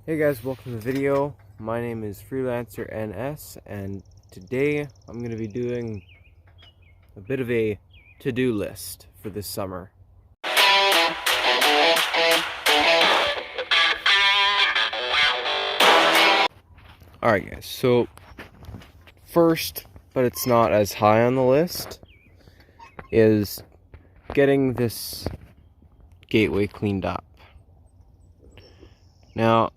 Hey guys, welcome to the video. My name is Freelancer NS, and today I'm going to be doing a bit of a to-do list for this summer. Alright guys, so first, but it's not as high on the list, is getting this gateway cleaned up. Now,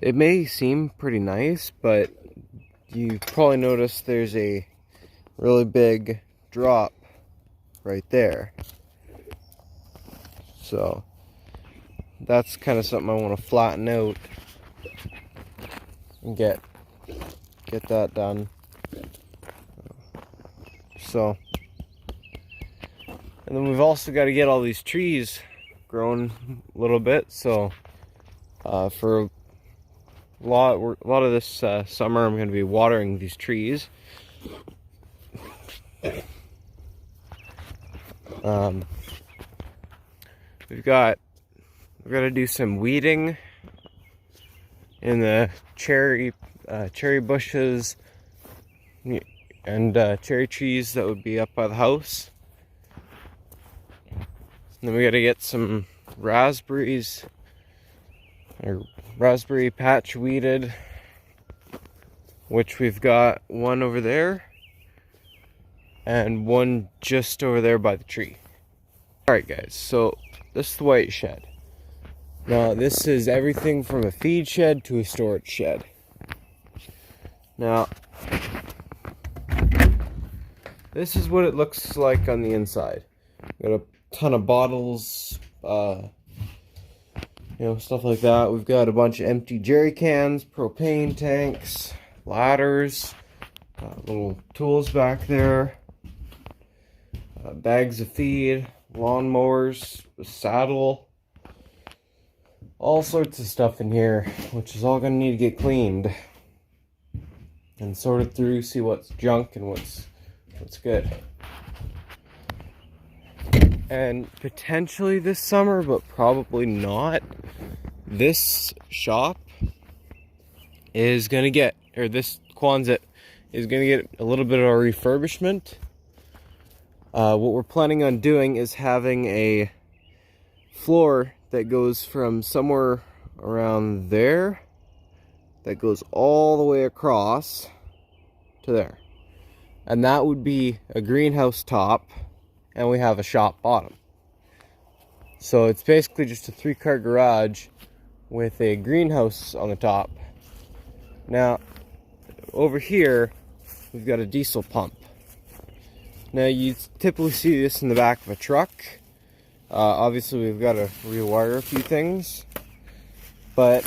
it may seem pretty nice, but you probably noticed there's a really big drop right there. So that's kind of something I want to flatten out and get that done. So, and then we've also got to get all these trees grown a little bit. So for a lot of this summer, I'm going to be watering these trees. We've got to do some weeding in the cherry bushes and cherry trees that would be up by the house. And then we got to get some raspberries, or raspberry patch weeded, which we've got one over there and one just over there by the tree. Alright guys, so this is the white shed. Now this is everything from a feed shed to a storage shed. Now this is what it looks like on the inside. Got a ton of bottles, stuff like that. We've got a bunch of empty jerry cans, propane tanks, ladders, little tools back there, bags of feed, lawnmowers, a saddle, all sorts of stuff in here, which is all going to need to get cleaned and sorted through, see what's junk and what's good. And potentially this summer, but probably not, this shop is going to get, or this Quonset is going to get a little bit of a refurbishment. What we're planning on doing is having a floor that goes from somewhere around there, that goes all the way across to there. And that would be a greenhouse top, and we have a shop bottom. So it's basically just a 3-car garage with a greenhouse on the top. Now, over here, we've got a diesel pump. Now, you typically see this in the back of a truck. Obviously, we've got to rewire a few things. But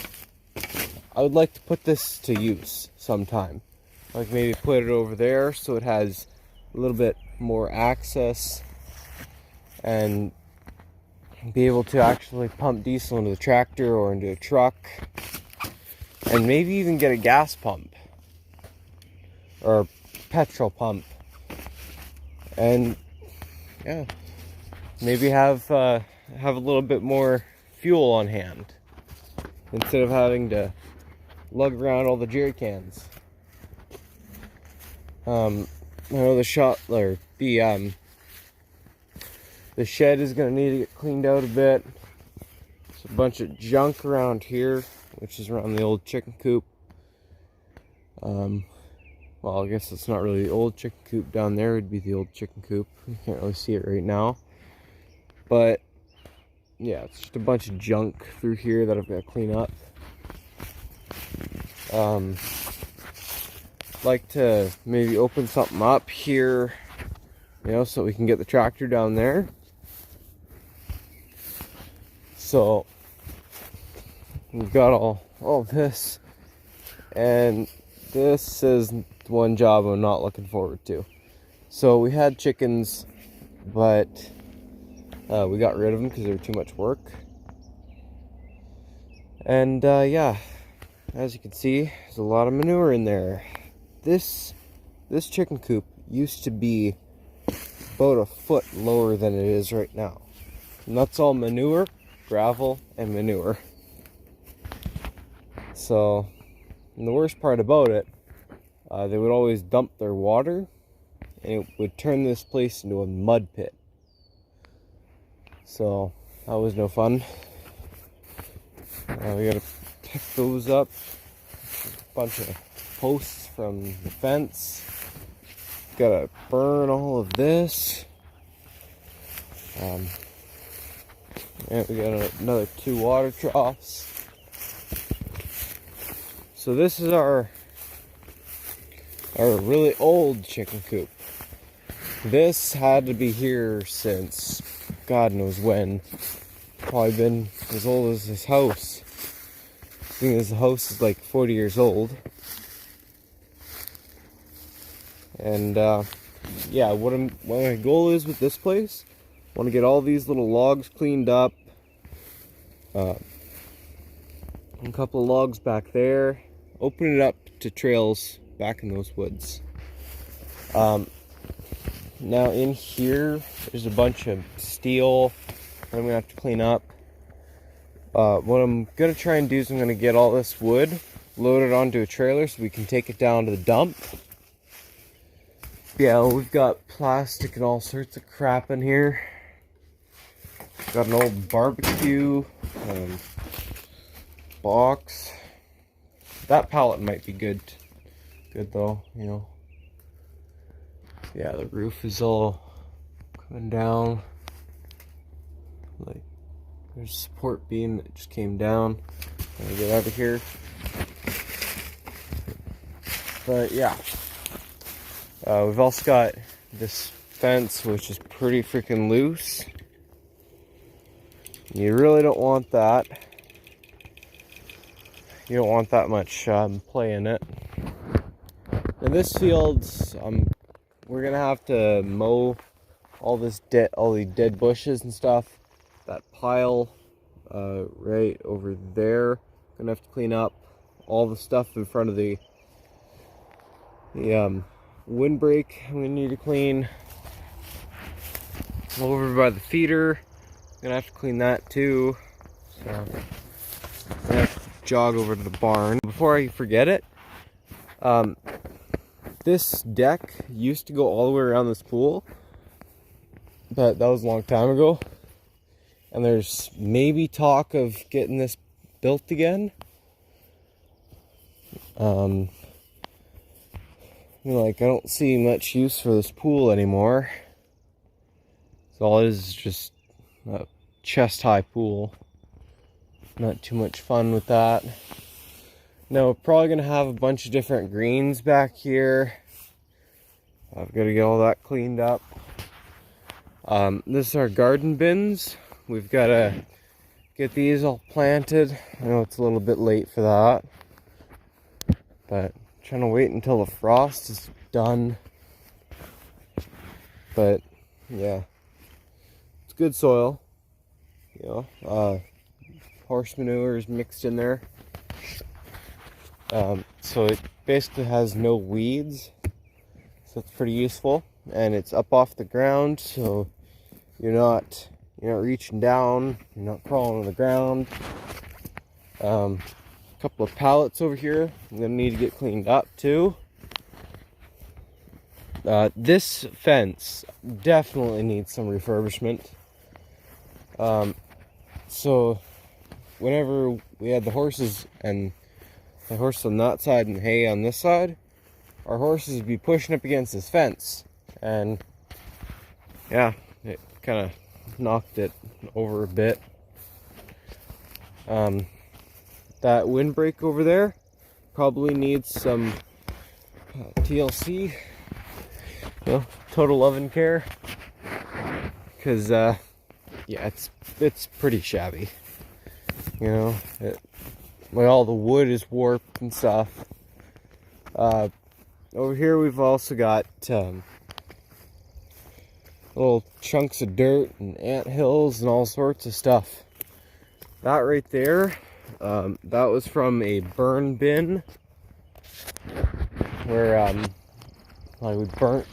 I would like to put this to use sometime. Like maybe put it over there so it has a little bit more access and be able to actually pump diesel into the tractor or into a truck, and maybe even get a gas pump or petrol pump, and yeah, maybe have a little bit more fuel on hand instead of having to lug around all the jerry cans. I know the shed is going to need to get cleaned out a bit. There's a bunch of junk around here, which is around the old chicken coop. Well, I guess it's not really the old chicken coop. Down there would be the old chicken coop. You can't really see it right now. But, yeah, it's just a bunch of junk through here that I've got to clean up. Like to maybe open something up here, so we can get the tractor down there. So we've got all this, and this is one job I'm not looking forward to. So we had chickens, but we got rid of them because they were too much work. And yeah, as you can see, there's a lot of manure in there. This chicken coop used to be about a foot lower than it is right now. And that's all manure, gravel, and manure. So, and the worst part about it, they would always dump their water, and it would turn this place into a mud pit. So that was no fun. We gotta pick those up. A bunch of posts from the fence. Gotta burn all of this. And we got another 2 water troughs. So this is our really old chicken coop. This had to be here since God knows when. Probably been as old as this house. I think this house is like 40 years old. And yeah, what my goal is with this place, I want to get all these little logs cleaned up. A couple of logs back there. Open it up to trails back in those woods. Now in here, there's a bunch of steel that I'm going to have to clean up. What I'm going to try and do is I'm going to get all this wood loaded onto a trailer so we can take it down to the dump. Yeah, we've got plastic and all sorts of crap in here. Got an old barbecue box. That pallet might be good though, you know. Yeah, the roof is all coming down. Like, there's a support beam that just came down. I'm gonna get out of here. But yeah, we've also got this fence, which is pretty freaking loose. You really don't want that. You don't want that much play in it. In this field, we're gonna have to mow all these dead bushes and stuff. That pile right over there, gonna have to clean up all the stuff in front of the windbreak. I'm gonna need to clean. Over by the feeder, gonna have to clean that too. So I'm gonna have to jog over to the barn. Before I forget it, this deck used to go all the way around this pool, but that was a long time ago. And there's maybe talk of getting this built again. You know, like, I don't see much use for this pool anymore. So all it is just a chest-high pool. Not too much fun with that. Now, we're probably going to have a bunch of different greens back here. I've got to get all that cleaned up. This is our garden bins. We've got to get these all planted. I know it's a little bit late for that. But I'm trying to wait until the frost is done. But, yeah. It's good soil. You know, horse manure is mixed in there. So it basically has no weeds. So it's pretty useful. And it's up off the ground, so you're not reaching down, you're not crawling on the ground. A couple of pallets over here I'm gonna need to get cleaned up too. This fence definitely needs some refurbishment. So whenever we had the horses and the horse on that side and hay on this side, our horses would be pushing up against this fence, and yeah, it kind of knocked it over a bit. That windbreak over there probably needs some TLC, you know, total love and care, because yeah, it's pretty shabby, you know. Like, all the wood is warped and stuff. Over here we've also got little chunks of dirt and ant hills and all sorts of stuff. That right there, that was from a burn bin where like, we burnt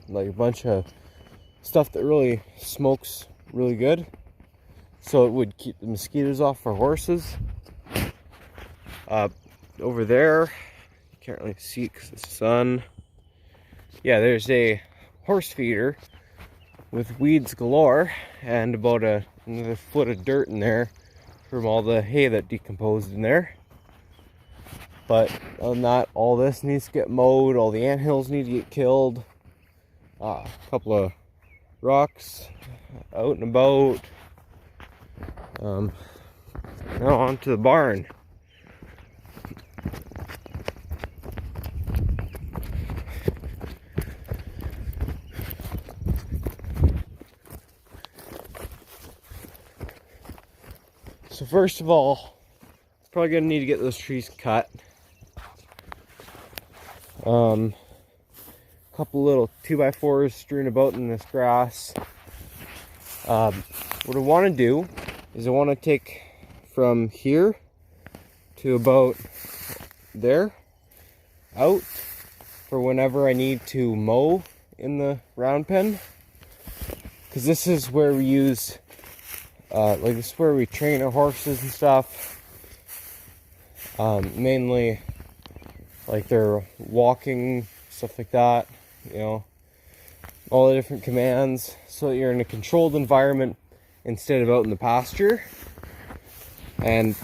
like a bunch of stuff that really smokes really good, so it would keep the mosquitoes off our horses. Over there, you can't really see it because of the sun. Yeah, there's a horse feeder with weeds galore and about another foot of dirt in there from all the hay that decomposed in there. But other than that, all this needs to get mowed, all the anthills need to get killed. A couple of rocks out and about. Now on to the barn. So first of all, probably gonna need to get those trees cut. Couple little 2x4s strewn about in this grass. What I want to do is I want to take from here to about there out for whenever I need to mow in the round pen, because this is where we use this is where we train our horses and stuff, mainly like their walking, stuff like that, you know, all the different commands, so that you're in a controlled environment instead of out in the pasture. And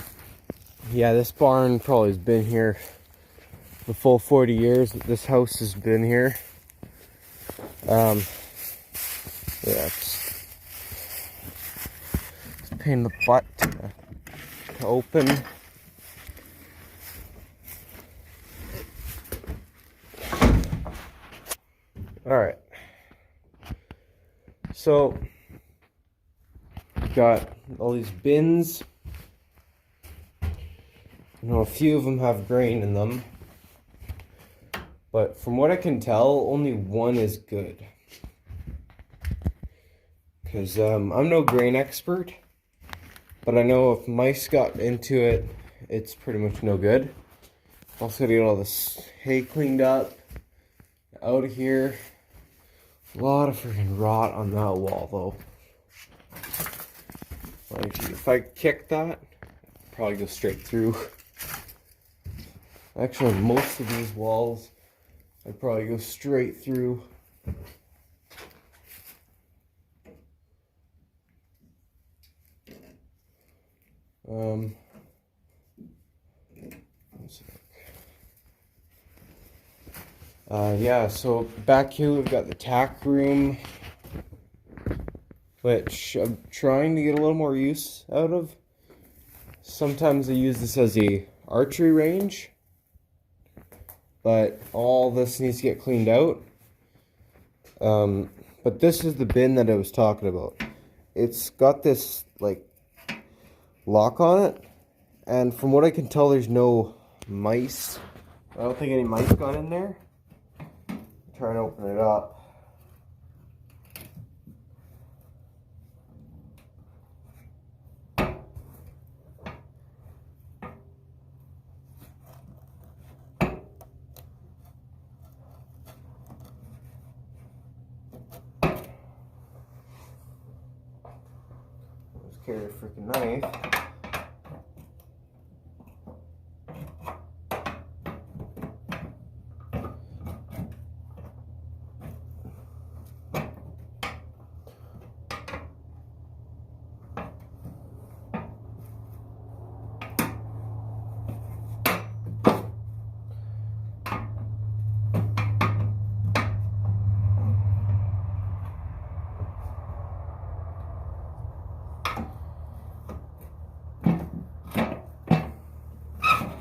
yeah, this barn probably has been here the full 40 years that this house has been here. Yeah, it's a pain in the butt to open. Alright, so got all these bins. You know, a few of them have grain in them, but from what I can tell, only one is good. Because I'm no grain expert, but I know if mice got into it, it's pretty much no good. Also, get all this hay cleaned up out of here. A lot of freaking rot on that wall, though. Like, if I kick that, I'd probably go straight through. Actually, most of these walls, I'd probably go straight through. One sec. Yeah, so back here we've got the tack room, which I'm trying to get a little more use out of. Sometimes I use this as a archery range, but all this needs to get cleaned out. But this is the bin that I was talking about. It's got this like lock on it, and from what I can tell, there's no mice. I don't think any mice got in there. Try and open it up. Let's carry a freaking knife.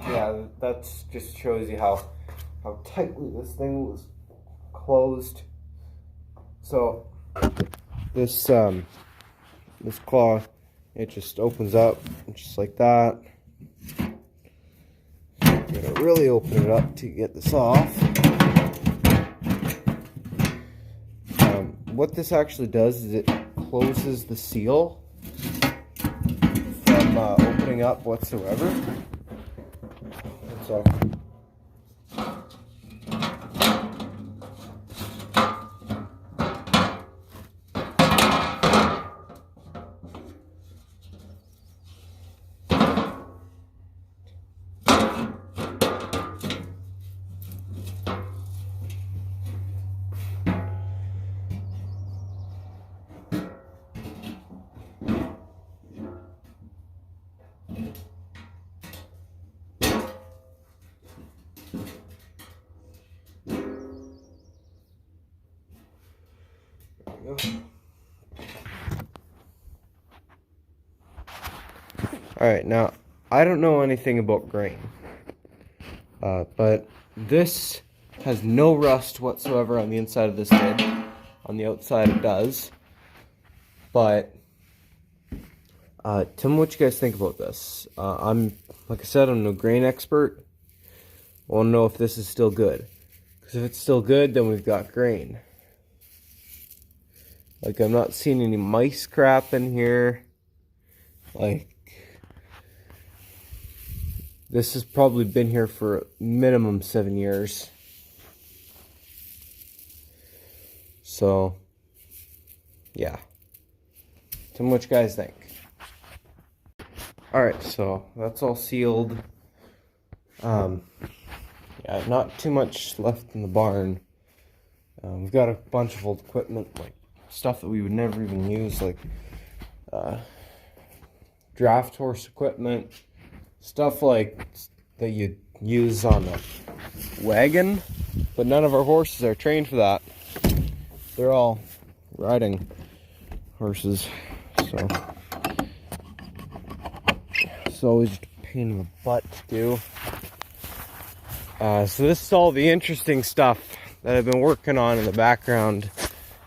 Yeah, that just shows you how tightly this thing was closed. So this claw, it just opens up just like that. I'm gonna really open it up to get this off. What this actually does is it closes the seal from opening up whatsoever. So Alright, now, I don't know anything about grain. But this has no rust whatsoever on the inside of this lid. On the outside it does. But, tell me what you guys think about this. Like I said, I'm no grain expert. I want to know if this is still good. Because if it's still good, then we've got grain. Like, I'm not seeing any mice crap in here. Like, this has probably been here for minimum 7 years. So, yeah. Tell me what you guys think. Alright, so that's all sealed. Yeah, not too much left in the barn. We've got a bunch of old equipment, like stuff that we would never even use, like draft horse equipment, stuff like that you'd use on a wagon, but none of our horses are trained for that. They're all riding horses, so it's always just a pain in the butt to do. So this is all the interesting stuff that I've been working on in the background.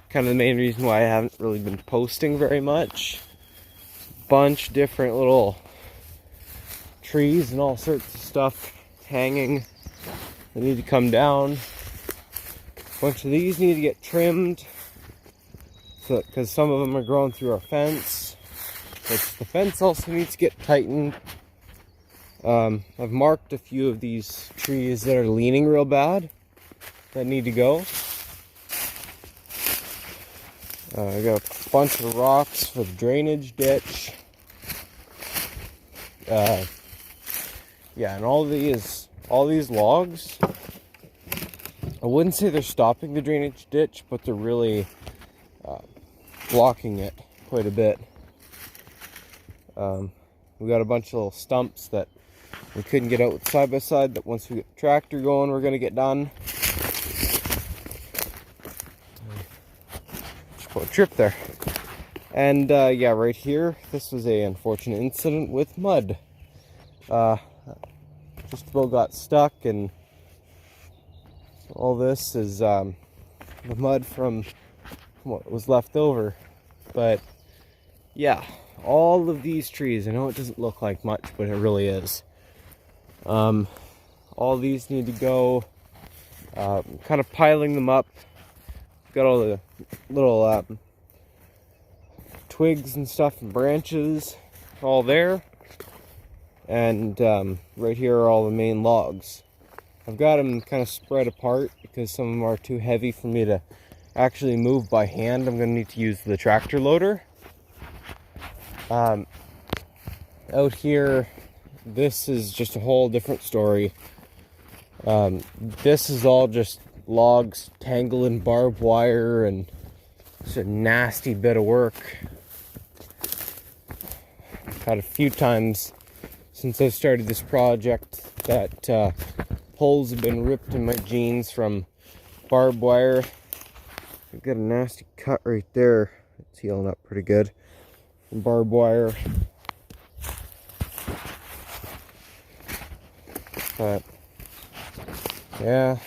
Kind of the main reason why I haven't really been posting very much. Bunch different little trees and all sorts of stuff hanging. They need to come down. A bunch of these need to get trimmed, so because some of them are growing through our fence. But the fence also needs to get tightened. I've marked a few of these trees that are leaning real bad that need to go. I got a bunch of rocks for the drainage ditch. Yeah, and all these logs, I wouldn't say they're stopping the drainage ditch, but they're really blocking it quite a bit. We got a bunch of little stumps that we couldn't get out with side by side, that once we get the tractor going, we're gonna get done. Just put a trip there. And yeah, right here, this was a unfortunate incident with mud. Just about got stuck, and all this is the mud from what was left over. But yeah, all of these trees, I know it doesn't look like much, but it really is. All these need to go. Kind of piling them up. Got all the little twigs and stuff and branches all there. And right here are all the main logs. I've got them kind of spread apart because some of them are too heavy for me to actually move by hand. I'm going to need to use the tractor loader. Out here, this is just a whole different story. This is all just logs tangled in barbed wire, and it's a nasty bit of work. Had a few times since I started this project that holes have been ripped in my jeans from barbed wire. I've got a nasty cut right there. It's healing up pretty good from barbed wire. But yeah,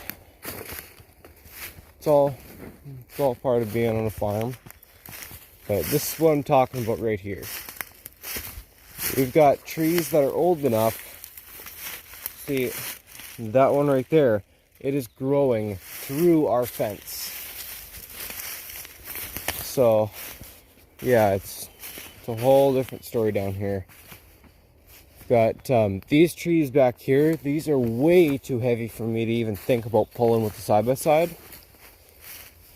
it's all part of being on a farm. But this is what I'm talking about right here. We've got trees that are old enough. See, that one right there, it is growing through our fence. So yeah, it's a whole different story down here. Got these trees back here. These are way too heavy for me to even think about pulling with the side-by-side.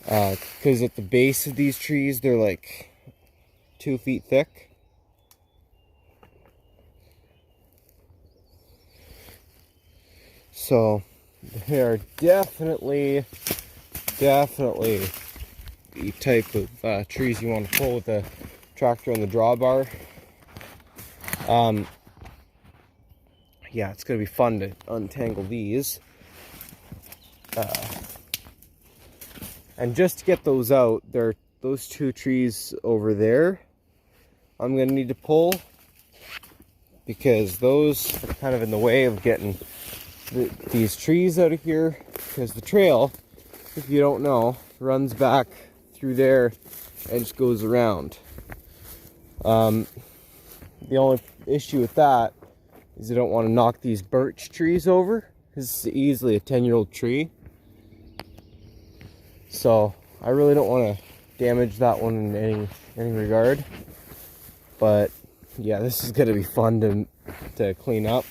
Because at the base of these trees, they're like 2 feet thick. So they are definitely the type of trees you want to pull with the tractor and the drawbar. Yeah, it's going to be fun to untangle these. And just to get those out, they're those two trees over there, I'm gonna need to pull, because those are kind of in the way of getting these trees out of here, because the trail, if you don't know, runs back through there and just goes around. The only issue with that is I don't want to knock these birch trees over. This is easily a 10-year-old tree. So I really don't want to damage that one in any regard. But yeah, this is going to be fun to clean up.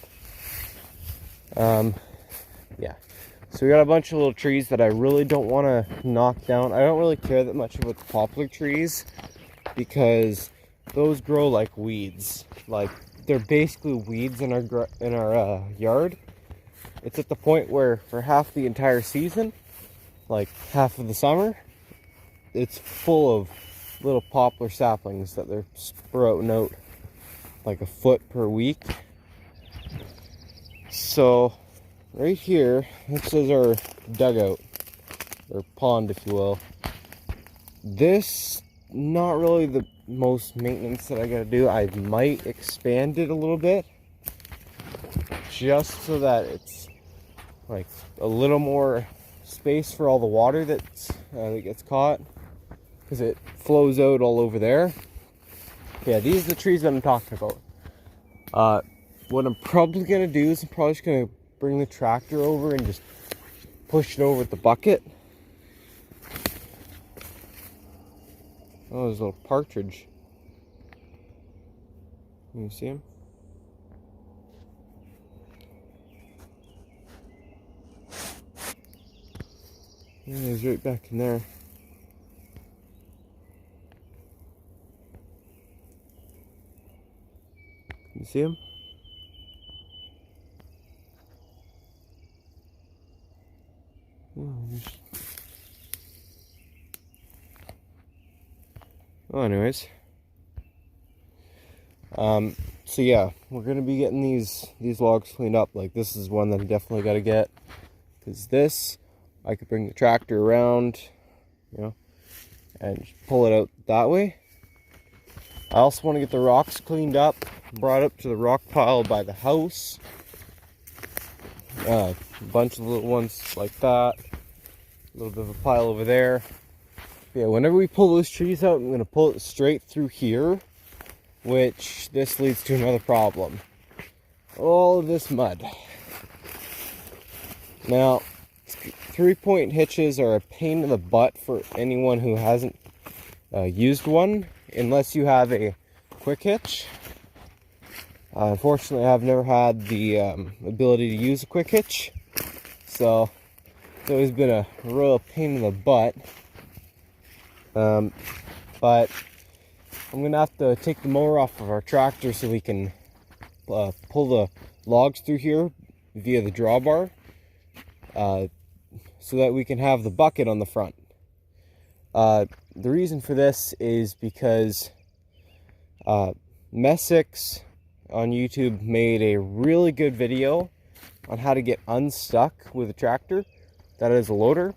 Yeah. So we got a bunch of little trees that I really don't want to knock down. I don't really care that much about the poplar trees, because those grow like weeds. Like, they're basically weeds in our yard. It's at the point where for half the entire season, like half of the summer, it's full of little poplar saplings that they're sprouting out like a foot per week. So right here, this is our dugout, or pond, if you will. This, not really the most maintenance that I gotta do. I might expand it a little bit, just so that it's like a little more space for all the water that gets caught, because it flows out all over there. Yeah, these are the trees that I'm talking about. What I'm probably gonna do is I'm probably just gonna bring the tractor over and just push it over with the bucket. Oh, there's a little partridge. Can you see him? Yeah, he's right back in there. Can you see him? Well, anyways, so yeah, we're gonna be getting these logs cleaned up. Like, this is one that I definitely got to get, because this, I could bring the tractor around, you know, and pull it out that way. I also want to get the rocks cleaned up, brought up to the rock pile by the house. A bunch of little ones like that. A little bit of a pile over there. Yeah, whenever we pull those trees out, I'm going to pull it straight through here, which this leads to another problem. All of this mud. Now, 3-point hitches are a pain in the butt for anyone who hasn't used one, unless you have a quick hitch. Unfortunately, I've never had the ability to use a quick hitch, so it's always been a real pain in the butt. But I'm gonna have to take the mower off of our tractor so we can pull the logs through here via the drawbar, so that we can have the bucket on the front. The reason for this is because Messick's on YouTube made a really good video on how to get unstuck with a tractor that is a loader.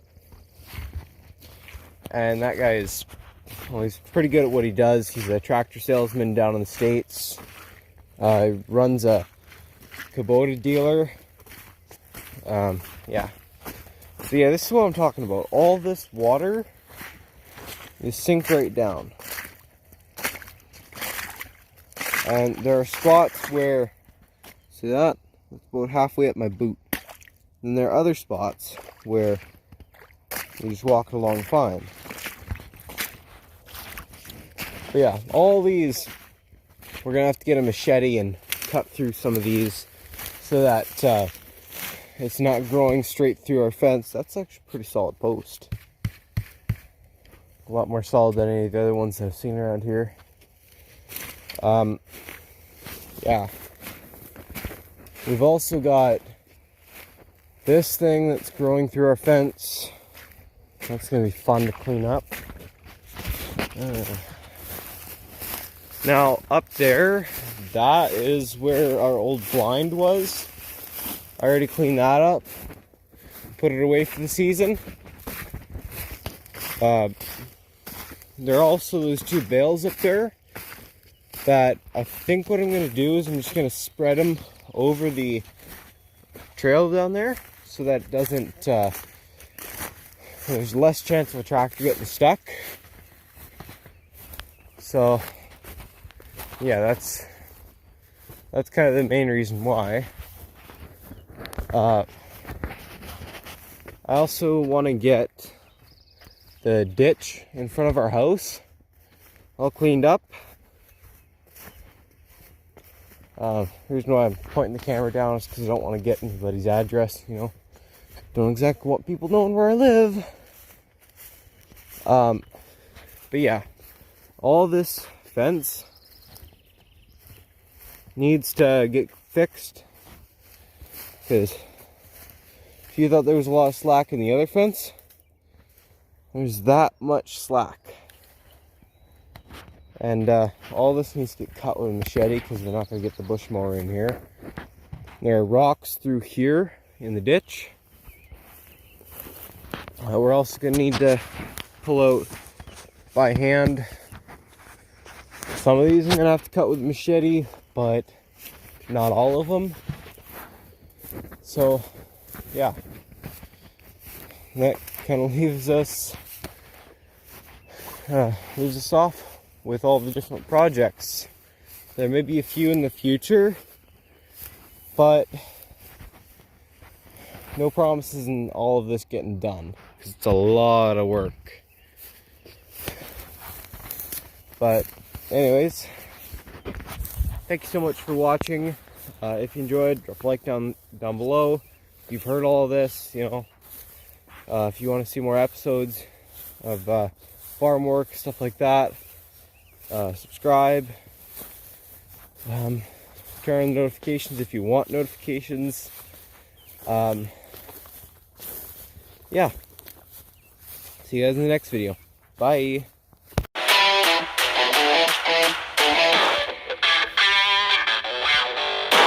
And that guy is, well, he's pretty good at what he does. He's a tractor salesman down in the States. He runs a Kubota dealer. Yeah. So yeah, this is what I'm talking about. All this water is sink right down. And there are spots where, see that? It's about halfway up my boot. And there are other spots where you're just walking along fine. But yeah, all these, we're gonna have to get a machete and cut through some of these so that it's not growing straight through our fence. That's actually a pretty solid post. A lot more solid than any of the other ones that I've seen around here. Yeah. We've also got this thing that's growing through our fence. That's going to be fun to clean up. Now, up there, that is where our old blind was. I already cleaned that up. Put it away for the season. there are also those 2 bales up there that I think what I'm going to do is I'm just going to spread them over the trail down there so that it doesn't, there's less chance of a tractor getting stuck. So, yeah, that's kind of the main reason why. I also want to get the ditch in front of our house all cleaned up. The reason why I'm pointing the camera down is because I don't want to get anybody's address, you know. Don't exactly want people knowing where I live. But yeah, all this fence needs to get fixed, because if you thought there was a lot of slack in the other fence, there's that much slack. And all this needs to get cut with a machete because we're not going to get the bush mower in here. There are rocks through here in the ditch. We're also going to need to pull out by hand. Some of these I'm going to have to cut with a machete, but not all of them. So, yeah. That kind of leaves us off with all the different projects. There may be a few in the future, but no promises in all of this getting done, because it's a lot of work. But anyways, thank you so much for watching. If you enjoyed, drop a like down below. If you've heard all of this, you know, if you want to see more episodes of farm work, stuff like that, subscribe. Turn on notifications if you want notifications. Yeah. See you guys in the next video. Bye.